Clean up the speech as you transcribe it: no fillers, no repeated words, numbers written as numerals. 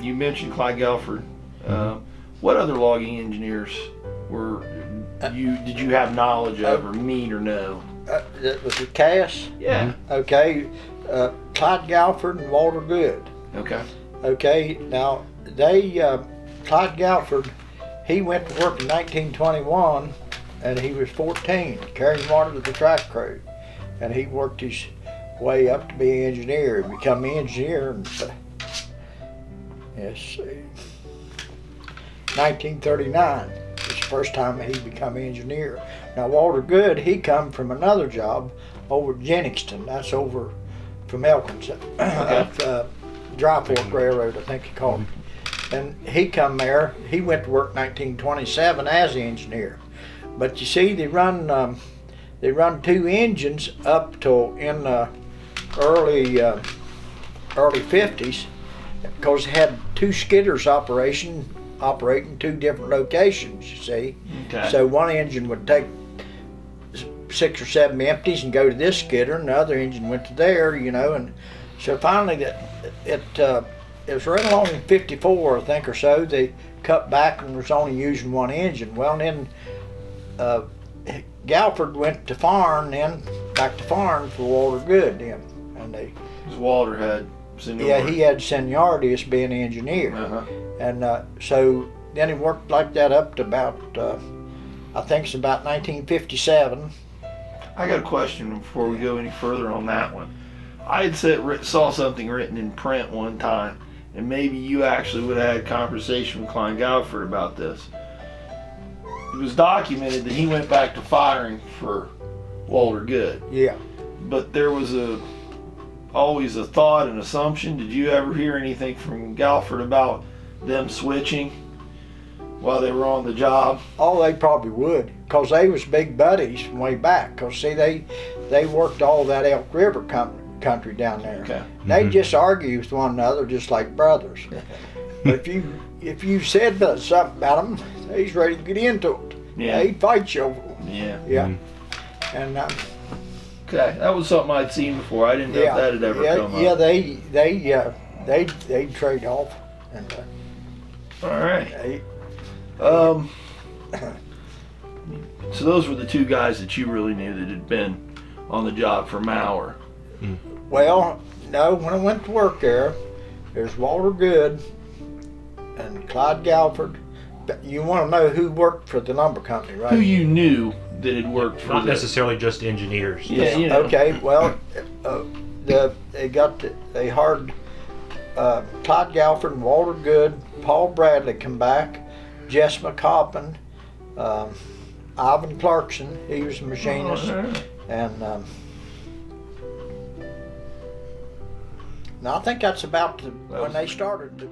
you mentioned Clyde Galford. What other logging engineers did you have knowledge of or meet or know? Was it Cass? Yeah. Okay, Clyde Galford and Walter Good. Okay. Okay, now Clyde Galford, he went to work in 1921 and he was 14, carrying water to the track crew. And he worked his way up to be an engineer. He became an engineer in 1939 was the first time he became an engineer. Now Walter Good, he come from another job over at Jenningston. That's over from Elkins, at Dry Fork Railroad, I think he called it. And he come there, he went to work 1927 as an engineer. But you see, they run 2 engines up till in the early 50s, because they had 2 skidders operating 2 different locations, you see. Okay. So one engine would take 6 or 7 empties and go to this skidder, and the other engine went to there, you know. And so finally, it was right along in 54, I think, or so, they cut back and was only using 1 engine. Well, then Galford went to Farn, then back to Farn for Walter Good then. And Because Walter had seniority. yeah, he had seniority as being an engineer. And so then he worked like that up to about, I think it's about 1957. I got a question before we go any further on that one. I had saw something written in print one time, and maybe you actually would have had a conversation with Clyde Galford about this. It was documented that he went back to firing for Walter Good. Yeah. But there was always a thought, an assumption. Did you ever hear anything from Galford about them switching while they were on the job? Oh, they probably would, because they was big buddies from way back. Because see, they worked all that Elk River country down there. Okay. They just argue with one another just like brothers. But if you said something about them, he's ready to get into it. Yeah. He'd fight you over them. Yeah. Yeah. And Okay, that was something I'd seen before. I didn't know if that had ever come up. Yeah, they trade off. And All right. So those were the 2 guys that you really knew that had been on the job for Maurer. Well, no, when I went to work there's Walter Good and Clyde Galford. You want to know who worked for the lumber company, right? Who you knew that had worked for Not necessarily just engineers. Yeah, you know. Okay, well, they hired Clyde Galford and Walter Good, Paul Bradley come back, Jess McCoppin, Ivan Clarkson, he was a machinist, and now I think that's about when they started.